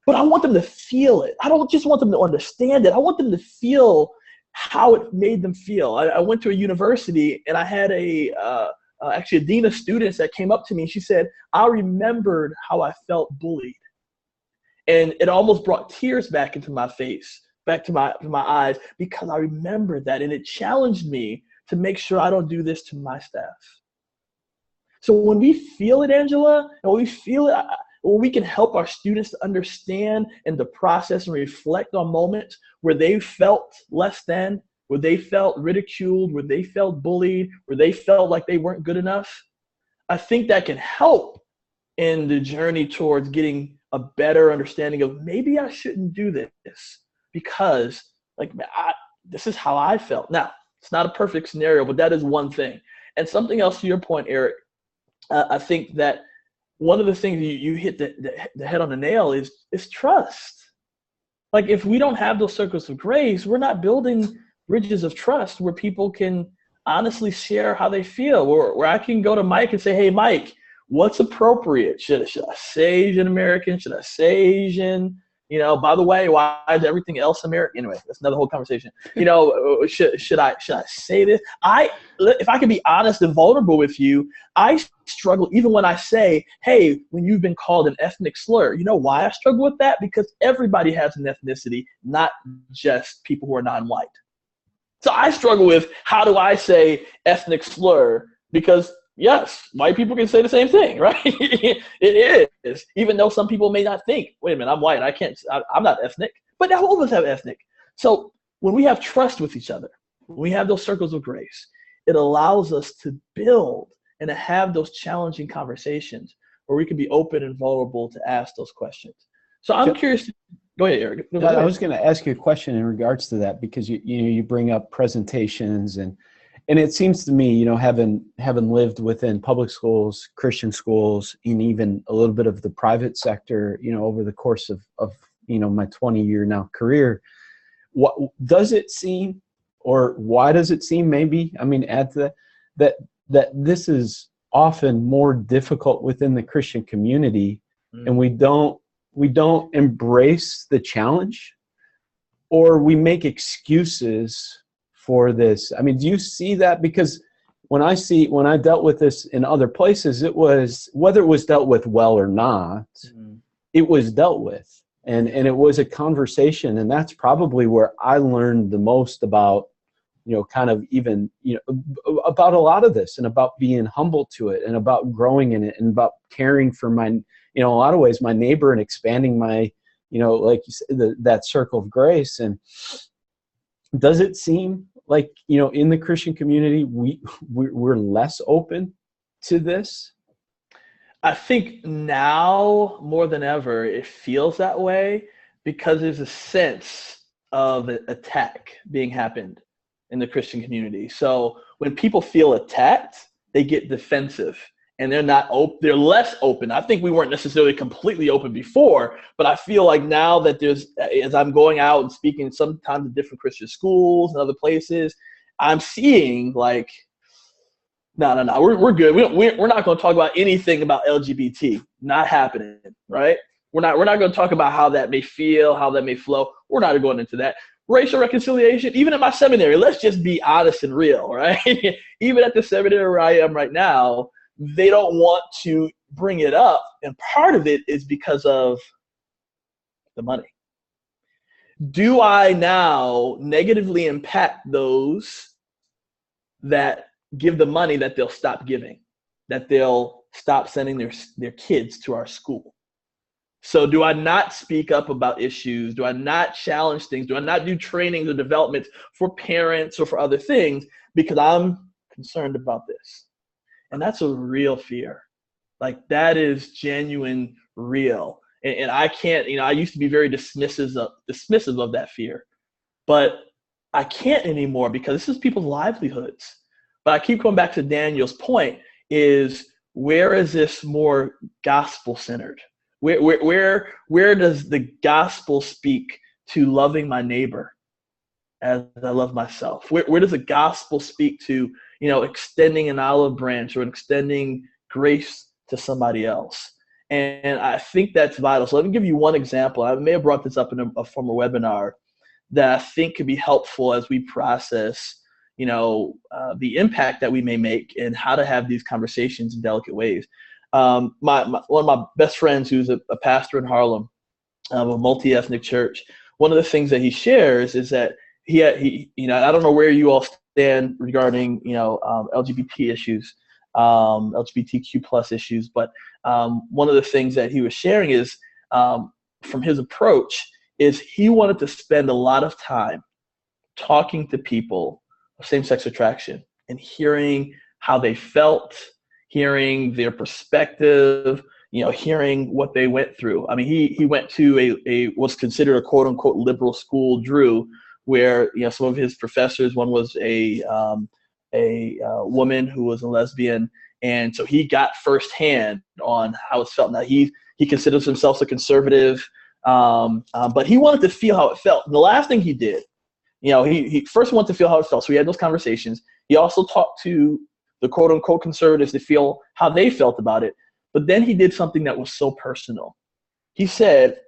but I want them to feel it. I don't just want them to understand it. I want them to feel how it made them feel. I went to a university and I had actually a dean of students that came up to me and she said, I remembered how I felt bullied. And it almost brought tears back into my face, back to my eyes, because I remembered that. And it challenged me to make sure I don't do this to my staff. So when we feel it, Angela, and when we feel it, when we can help our students to understand and to process and reflect on moments where they felt less than, where they felt ridiculed, where they felt bullied, where they felt like they weren't good enough, I think that can help in the journey towards getting a better understanding of maybe I shouldn't do this because this is how I felt. Now, it's not a perfect scenario, but that is one thing. And something else to your point, Eric, I think that one of the things you hit the head on the nail is trust. Like if we don't have those circles of grace, we're not building bridges of trust where people can honestly share how they feel, where I can go to Mike and say, hey, Mike, what's appropriate? Should I say Asian American? Should I say Asian? By the way, why is everything else American? Anyway, that's another whole conversation. Should I say this? If I can be honest and vulnerable with you, I struggle even when I say, hey, when you've been called an ethnic slur. You know why I struggle with that? Because everybody has an ethnicity, not just people who are non-white. So I struggle with, how do I say ethnic slur? Because yes, white people can say the same thing, right? It is, even though some people may not think, wait a minute, I'm white, I'm not ethnic, but now all of us have ethnic. So when we have trust with each other, when we have those circles of grace, it allows us to build and to have those challenging conversations where we can be open and vulnerable to ask those questions. So I'm curious. Go ahead, Eric. Go ahead. I was going to ask you a question in regards to that, because you bring up presentations and it seems to me, having lived within public schools, Christian schools, and even a little bit of the private sector, over the course of my 20-year now career, what does it seem, or why does it seem, maybe, add to that this is often more difficult within the Christian community, and we don't embrace the challenge, or we make excuses for this? Do you see that? Because when I dealt with this in other places, it was, whether it was dealt with well or not, it was dealt with, and it was a conversation, and that's probably where I learned the most about, kind of even, about a lot of this, and about being humble to it, and about growing in it, and about caring for my, in a lot of ways, my neighbor, and expanding my, like you said, that circle of grace. And does it seem like, in the Christian community, we're less open to this? I think now more than ever, it feels that way, because there's a sense of attack being happened in the Christian community. So when people feel attacked, they get defensive, and they're less open. I think we weren't necessarily completely open before, but I feel like now that as I'm going out and speaking sometimes at different Christian schools and other places, I'm seeing like, no, we're good. We're not going to talk about anything about LGBT. Not happening, right? We're not going to talk about how that may feel, how that may flow. We're not going into that. Racial reconciliation, even in my seminary, let's just be honest and real, right? Even at the seminary where I am right now, they don't want to bring it up. And part of it is because of the money. Do I now negatively impact those that give the money that they'll stop giving, that they'll stop sending their kids to our school? So do I not speak up about issues? Do I not challenge things? Do I not do trainings or developments for parents or for other things because I'm concerned about this? And that's a real fear. Like, that is genuine, real. And I can't, I used to be very dismissive of that fear, but I can't anymore, because this is people's livelihoods. But I keep going back to Daniel's point, is where is this more gospel-centered? Where does the gospel speak to loving my neighbor as I love myself? Where does the gospel speak to, extending an olive branch or extending grace to somebody else? And I think that's vital. So let me give you one example. I may have brought this up in a former webinar that I think could be helpful as we process, the impact that we may make and how to have these conversations in delicate ways. One of my best friends, who's a pastor in Harlem, of a multi-ethnic church, one of the things that he shares is that he I don't know where you all stand regarding, LGBT issues, LGBTQ plus issues, but one of the things that he was sharing is, from his approach, is he wanted to spend a lot of time talking to people of same-sex attraction and hearing how they felt, hearing their perspective, hearing what they went through. I mean, he went to what's considered a quote unquote liberal school, Drew, where some of his professors, one was a woman who was a lesbian, and so he got firsthand on how it felt. Now he considers himself a conservative, but he wanted to feel how it felt. And the last thing he did, he first wanted to feel how it felt, so he had those conversations. He also talked to the quote-unquote conservatives to feel how they felt about it. But then he did something that was so personal. He said,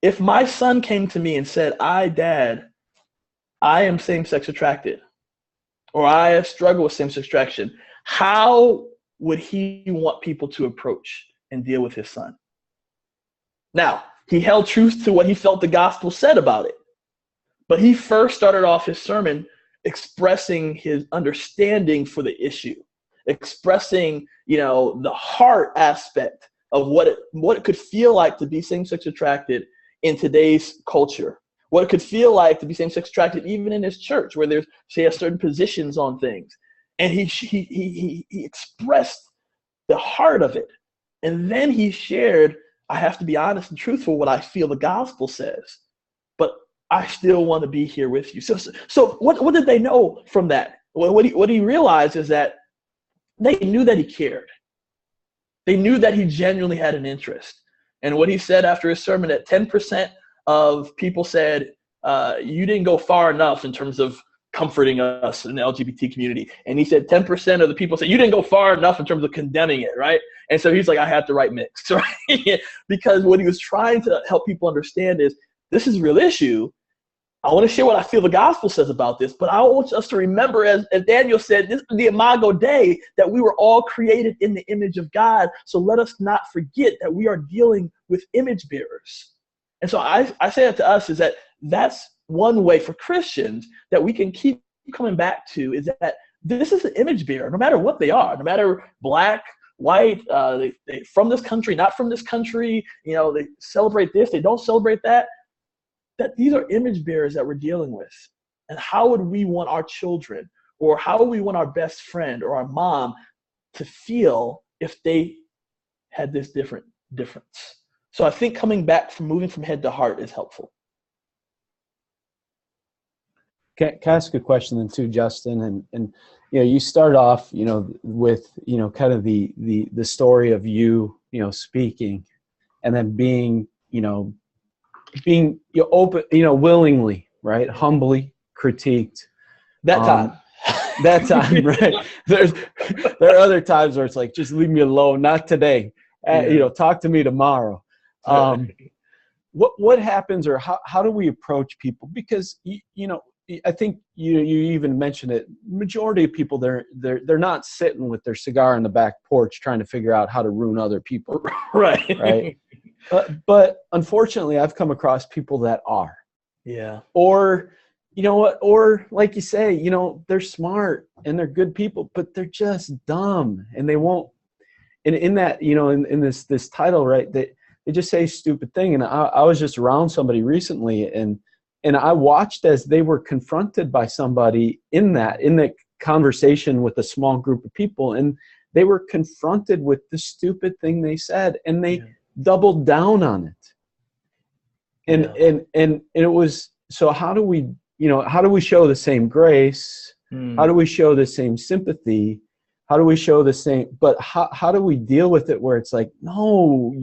If my son came to me and said, Dad, I am same-sex attracted, or I have struggled with same-sex attraction, how would he want people to approach and deal with his son? Now, he held truth to what he felt the gospel said about it. But he first started off his sermon expressing his understanding for the issue, expressing, the heart aspect of what it could feel like to be same-sex attracted in today's culture, what it could feel like to be same-sex attracted even in his church, where there's, say, certain positions on things. And he expressed the heart of it. And then he shared, I have to be honest and truthful, what I feel the gospel says, but I still want to be here with you. So what did they know from that? Well, what he realized is that they knew that he cared. They knew that he genuinely had an interest. And what he said after his sermon, that 10% of people said, you didn't go far enough in terms of comforting us in the LGBT community. And he said 10% of the people said, you didn't go far enough in terms of condemning it, right? And so he's like, I had the right mix, right? Because what he was trying to help people understand is, this is a real issue. I want to share what I feel the gospel says about this, but I want us to remember, as Daniel said, this is the Imago Dei, that we were all created in the image of God. So let us not forget that we are dealing with image bearers. And so I say that to us, is that that's one way for Christians that we can keep coming back to, is that this is an image bearer, no matter what they are, no matter black, white, they from this country, not from this country, they celebrate this, they don't celebrate that these are image bearers that we're dealing with. And how would we want our children, or how would we want our best friend or our mom to feel if they had this difference? So I think coming back from moving from head to heart is helpful. Can I ask a question then too, Justin? And you start off, with, kind of the story of you, speaking, and then being open, willingly, right? Humbly critiqued. That time, right? There are other times where it's like, just leave me alone. Not today. Talk to me tomorrow. What happens, or how do we approach people? Because I think you even mentioned it. Majority of people, they're not sitting with their cigar on the back porch trying to figure out how to ruin other people. Right. But unfortunately, I've come across people that are. Yeah. Or, or like you say, they're smart and they're good people, but they're just dumb, and they won't. And in that, in this title, right, they just say stupid thing. And I was just around somebody recently, and I watched as they were confronted by somebody in the conversation with a small group of people, and they were confronted with the stupid thing they said, and they doubled down on it. And it was, so how do we show the same grace? How do we show the same sympathy? How do we show the same, but how do we deal with it where it's like, no,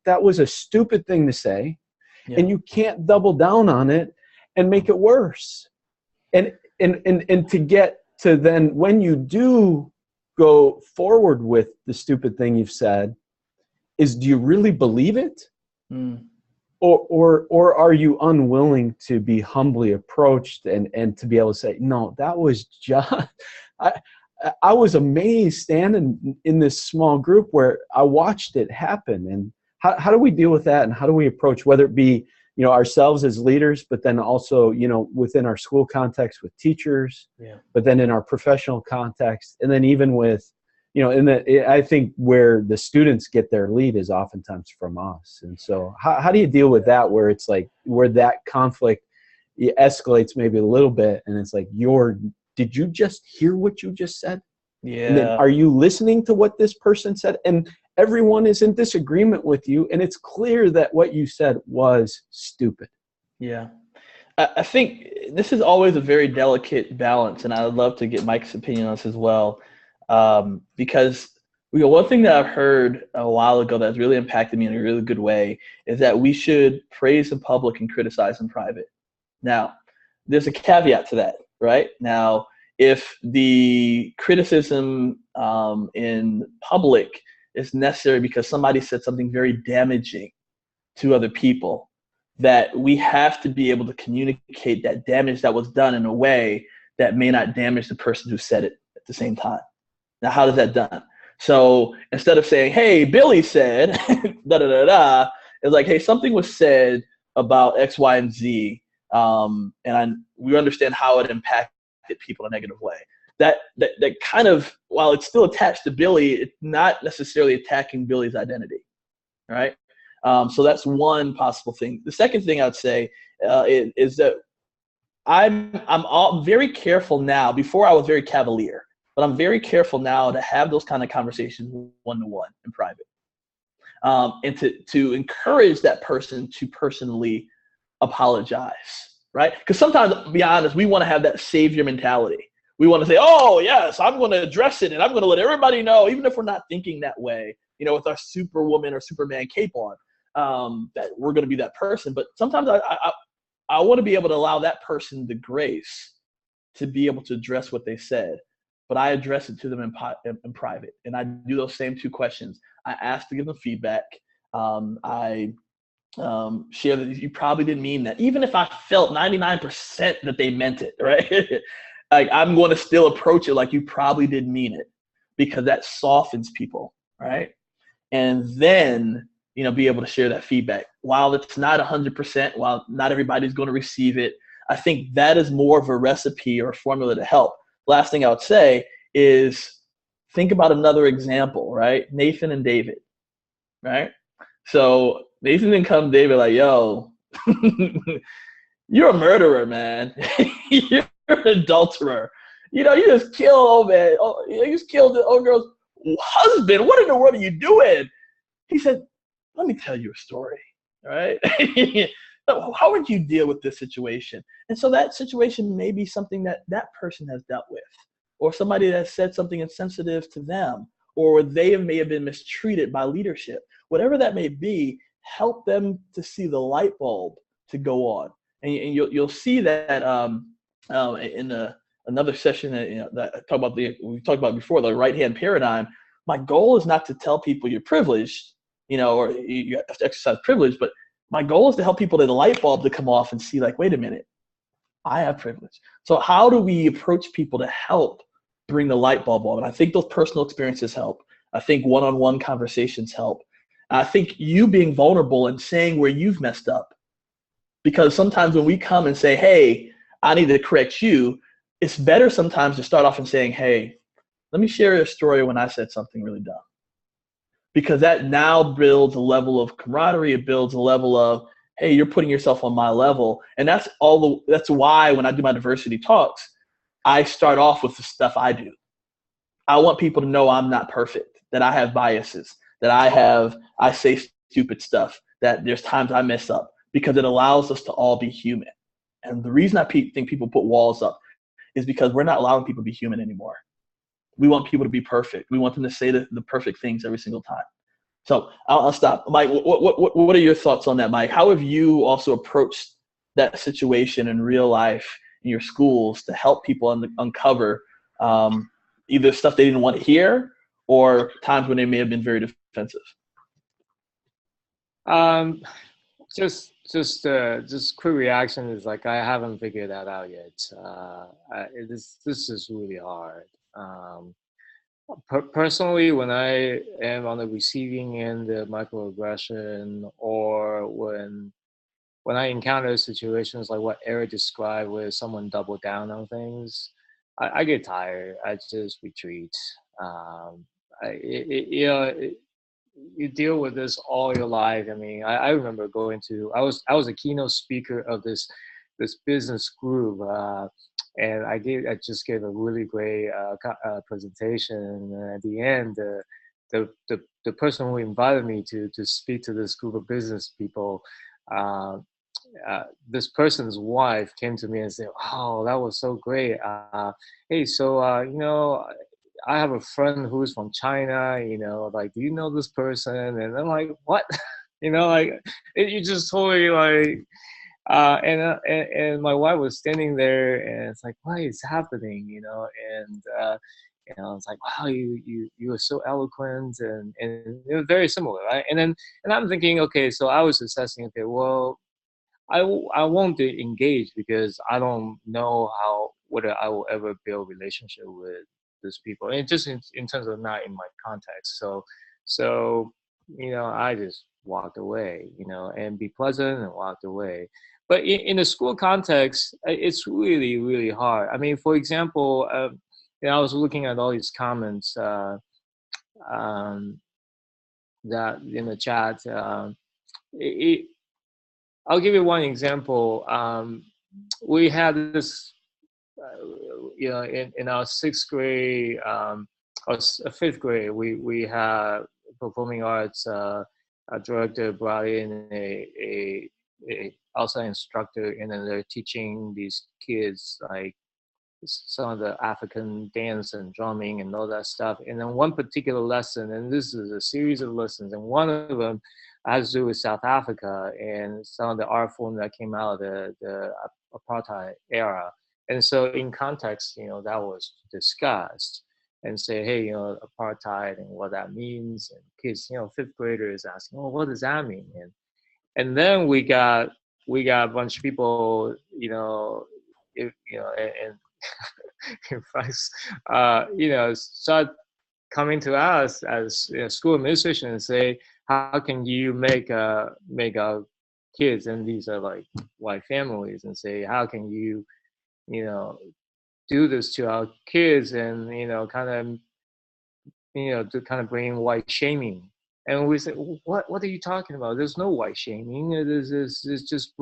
that was a stupid thing to say. Yeah. And you can't double down on it and make it worse. And to get to then, when you do go forward with the stupid thing you've said, is, do you really believe it? Or are you unwilling to be humbly approached and to be able to say, no, that was just, I was amazed standing in this small group where I watched it happen. And how do we deal with that? And how do we approach, whether it be, ourselves as leaders, but then also, within our school context with teachers, but then in our professional context, and then even with, I think where the students get their lead is oftentimes from us. And so how do you deal with that, where it's like, where that conflict escalates maybe a little bit, and it's like, did you just hear what you just said? Yeah. And then, are you listening to what this person said? And everyone is in disagreement with you, and it's clear that what you said was stupid. Yeah. I think this is always a very delicate balance, and I would love to get Mike's opinion on this as well. Because one thing that I've heard a while ago that's really impacted me in a really good way is that we should praise in public and criticize in private. Now, there's a caveat to that, right? Now, if the criticism in public is necessary because somebody said something very damaging to other people, that we have to be able to communicate that damage that was done in a way that may not damage the person who said it at the same time. Now, how is that done? So instead of saying, hey, Billy said, da da da da, it's like, hey, something was said about X, Y, and Z, we understand how it impacted people in a negative way. That kind of, while it's still attached to Billy, it's not necessarily attacking Billy's identity, right? So that's one possible thing. The second thing I'd say is that I'm all very careful now. Before I was very cavalier, but I'm very careful now to have those kind of conversations one-to-one in private, and to encourage that person to personally apologize, right? Because sometimes, to be honest, we want to have that savior mentality. We want to say, oh, yes, I'm going to address it, and I'm going to let everybody know, even if we're not thinking that way, with our superwoman or superman cape on, that we're going to be that person. But sometimes I want to be able to allow that person the grace to be able to address what they said. But I address it to them in private. And I do those same two questions. I ask to give them feedback. I share that you probably didn't mean that. Even if I felt 99% that they meant it, right? Like, I'm going to still approach it like you probably didn't mean it, because that softens people, right? And then, be able to share that feedback. While it's not 100%, while not everybody's going to receive it, I think that is more of a recipe or a formula to help. Last thing I would say is think about another example, right? Nathan and David, right? So Nathan didn't come to David like, yo, you're a murderer, man. You're an adulterer. You just killed, man. Oh, you just killed the old girl's husband. What in the world are you doing? He said, let me tell you a story, right? How would you deal with this situation? And so that situation may be something that person has dealt with, or somebody that said something insensitive to them, or they may have been mistreated by leadership. Whatever that may be, help them to see the light bulb to go on. And you'll see that in another session that we talked about before, the right-hand paradigm. My goal is not to tell people you're privileged, or you have to exercise privilege, but my goal is to help people, the light bulb to come off and see, like, wait a minute, I have privilege. So how do we approach people to help bring the light bulb on? And I think those personal experiences help. I think one-on-one conversations help. I think you being vulnerable and saying where you've messed up, because sometimes when we come and say, hey, I need to correct you, it's better sometimes to start off and saying, hey, let me share a story when I said something really dumb. Because that now builds a level of camaraderie. It builds a level of, hey, you're putting yourself on my level. And that's why when I do my diversity talks, I start off with the stuff I do. I want people to know I'm not perfect, that I have biases, that I say stupid stuff, that there's times I mess up, because it allows us to all be human. And the reason I think people put walls up is because we're not allowing people to be human anymore. We want people to be perfect. We want them to say the perfect things every single time. So I'll stop. Mike, what are your thoughts on that, Mike? How have you also approached that situation in real life in your schools to help people uncover either stuff they didn't want to hear or times when they may have been very defensive? Just quick reaction is like, I haven't figured that out yet. This is really hard. Personally, when I am on the receiving end of microaggression, or when I encounter situations like what Eric described, where someone double down on things, I get tired. I just retreat. You deal with this all your life. I mean, I remember I was a keynote speaker of this business group, and I just gave a really great presentation. And at the end, the person who invited me to speak to this group of business people, this person's wife came to me and said, "Oh, that was so great. Hey, so I have a friend who's from China, like, do you know this person?" And I'm like, what? You just totally like, and my wife was standing there, and it's like, what is happening? And it's like, wow, you are so eloquent, and it was very similar, right? And I'm thinking, okay, so I was assessing, okay, well, I won't engage because I don't know whether I will ever build relationship with these people, and just in terms of not in my context. So I just walked away, and be pleasant and walked away. But in the school context, it's really, really hard. I mean, for example, I was looking at all these comments um, that in the chat. It, I'll give you one example. We had this, in our sixth grade or fifth grade, we had performing arts. A director brought in a outside instructor, and then they're teaching these kids like some of the African dance and drumming and all that stuff. And then one particular lesson, and this is a series of lessons, and one of them has to do with South Africa and some of the art form that came out of the apartheid era. And so in context, that was discussed and say, hey, apartheid and what that means. And kids, fifth graders asking, well, what does that mean? And then we got a bunch of people, and in fact, start coming to us as school administration and say, how can you make our kids, and these are like white families, and say, how can you, do this to our kids, and to kind of bring white shaming. And we say, what are you talking about? There's no white shaming. It's just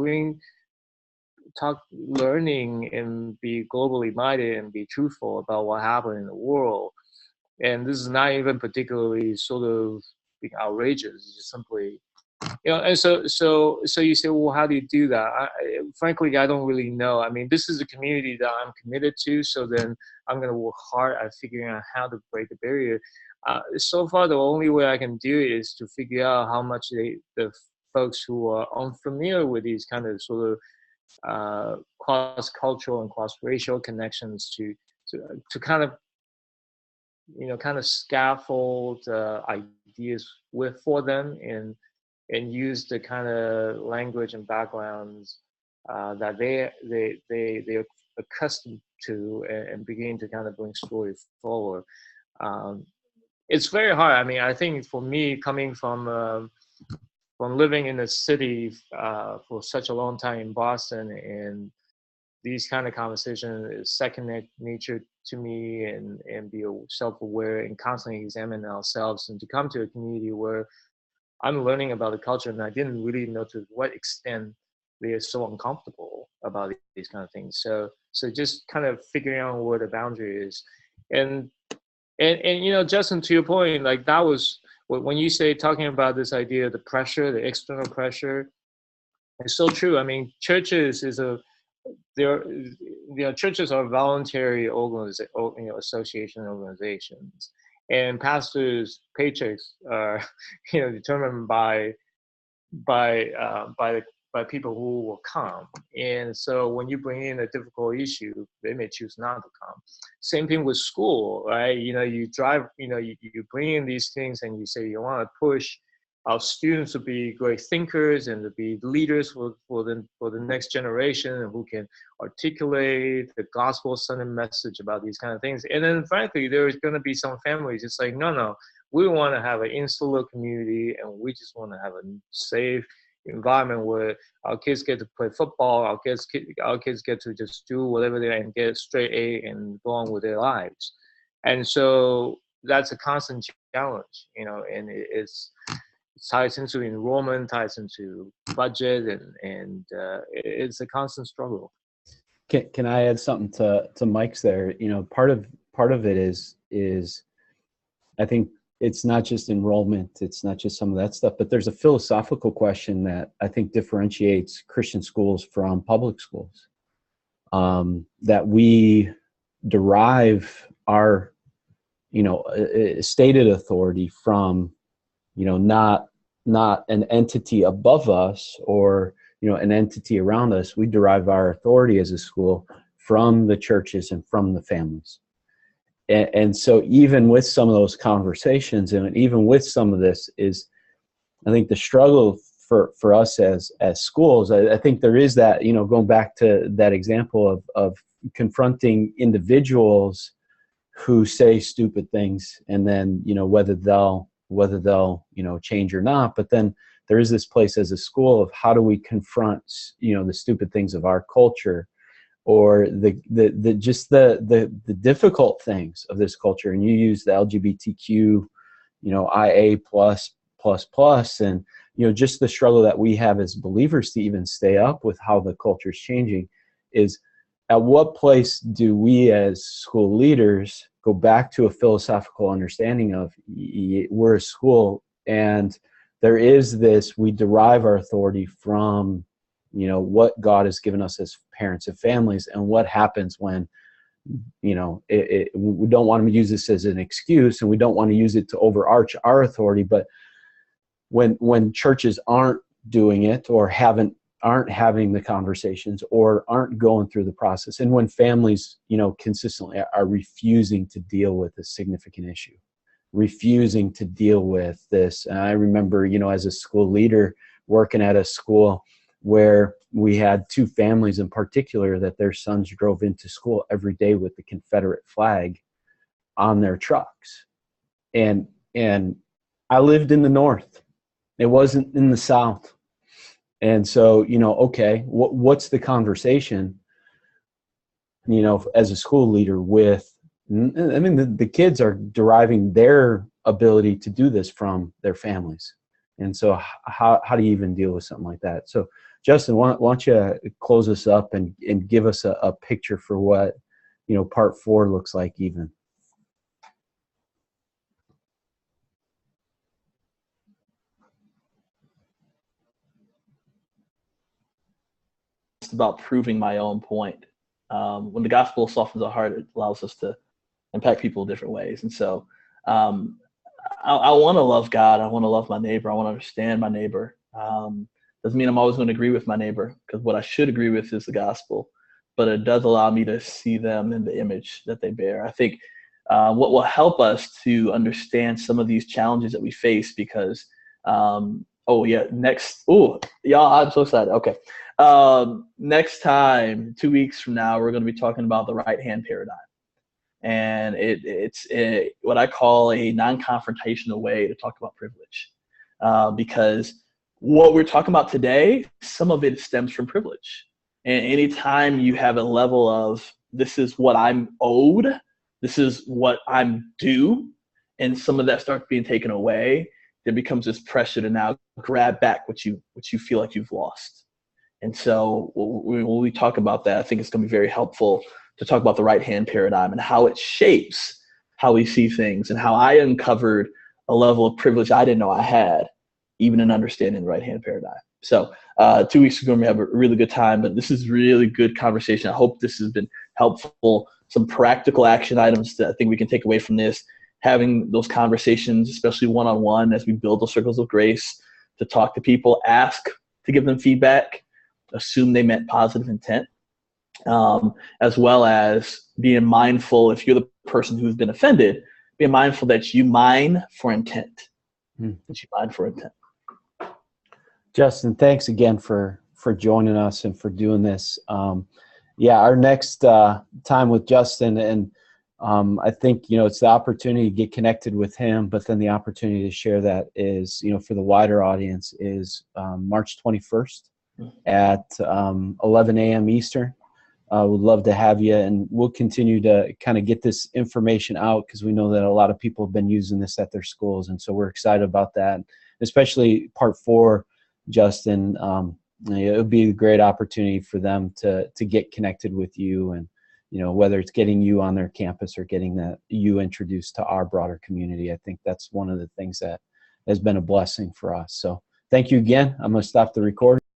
learning and be globally minded and be truthful about what happened in the world. And this is not even particularly sort of being outrageous. It's just simply, and so you say, well, how do you do that? Frankly, I don't really know. I mean, this is a community that I'm committed to, so then I'm going to work hard at figuring out how to break the barrier. So far, the only way I can do it is to figure out how much the folks who are unfamiliar with these kind of sort of cross-cultural and cross-racial connections to kind of scaffold ideas for them and use the kind of language and backgrounds that they're accustomed to, and begin to kind of bring stories forward. It's very hard. I mean, I think for me, coming from living in the city for such a long time in Boston, and these kind of conversations is second nature to me, and be self-aware and constantly examine ourselves, and to come to a community where I'm learning about the culture, and I didn't really know to what extent they are so uncomfortable about these kind of things. So just kind of figuring out where the boundary is, and Justin, to your point, like that was when you say talking about this idea of the pressure, the external pressure, it's so true. I mean, churches churches are voluntary association organizations, and pastors' paychecks are determined by people who will come. And so when you bring in a difficult issue, they may choose not to come. Same thing with school, right? You drive, you bring in these things, and you say you want to push our students to be great thinkers and to be leaders for the next generation, and who can articulate the gospel-centered message about these kind of things. And then frankly, there's going to be some families, it's like, no, we want to have an insular community, and we just want to have a safe environment where our kids get to play football, our kids get to just do whatever they and get a straight A and go on with their lives. And so that's a constant challenge, and it's ties into enrollment, ties into budget, and it's a constant struggle. Can I add something to Mike's there? Part of it is I think it's not just enrollment, it's not just some of that stuff, but there's a philosophical question that I think differentiates Christian schools from public schools. That we derive our, stated authority from, not an entity above us or, an entity around us. We derive our authority as a school from the churches and from the families. And so even with some of those conversations, and even with some of this, is I think the struggle for us as schools, I think there is that, going back to that example of confronting individuals who say stupid things, and then, whether they'll change or not. But then there is this place as a school of how do we confront, the stupid things of our culture, or the difficult things of this culture. And you use the LGBTQ, IA plus, and, just the struggle that we have as believers to even stay up with how the culture is changing. Is at what place do we as school leaders go back to a philosophical understanding of we're a school, and there is this, we derive our authority from, what God has given us as parents and families, and what happens when, we don't want to use this as an excuse, and we don't want to use it to overarch our authority. But when churches aren't doing it, or aren't having the conversations, or aren't going through the process, and when families, consistently are refusing to deal with a significant issue, refusing to deal with this. And I remember, as a school leader working at a school where we had two families in particular that their sons drove into school every day with the Confederate flag on their trucks. And I lived in the North. It wasn't in the South. And so, okay, what's the conversation, as a school leader with, the kids are deriving their ability to do this from their families. And so how do you even deal with something like that? So Justin, why don't you close us up and give us a picture for what, part 4 looks like even. It's about proving my own point. When the gospel softens our heart, it allows us to impact people in different ways. And so I want to love God. I want to love my neighbor. I want to understand my neighbor. Doesn't mean I'm always going to agree with my neighbor, because what I should agree with is the gospel. But it does allow me to see them in the image that they bear. I think what will help us to understand some of these challenges that we face, because y'all, I'm so excited. Okay. Next time, 2 weeks from now, we're going to be talking about the right-hand paradigm. And it's what I call a non-confrontational way to talk about privilege. Because what we're talking about today, some of it stems from privilege. And anytime you have a level of, this is what I'm owed, this is what I'm due, and some of that starts being taken away, there becomes this pressure to now grab back what you feel like you've lost. And so when we talk about that, I think it's going to be very helpful to talk about the right-hand paradigm and how it shapes how we see things, and how I uncovered a level of privilege I didn't know I had, even in understanding the right-hand paradigm. So 2 weeks ago, we have a really good time, but this is really good conversation. I hope this has been helpful. Some practical action items that I think we can take away from this, having those conversations, especially one-on-one, as we build those circles of grace, to talk to people, ask to give them feedback, assume they meant positive intent, as well as being mindful, if you're the person who's been offended, being mindful that you mine for intent. That you mine for intent. Justin, thanks again for joining us and for doing this. Our next time with Justin, and I think, it's the opportunity to get connected with him, but then the opportunity to share that is, for the wider audience, is March 21st at 11 a.m. Eastern. We'd love to have you, and we'll continue to kind of get this information out, because we know that a lot of people have been using this at their schools, and so we're excited about that. Especially part 4, Justin, it would be a great opportunity for them to get connected with you, and whether it's getting you on their campus or getting you introduced to our broader community. I think that's one of the things that has been a blessing for us. So thank you again. I'm going to stop the recording.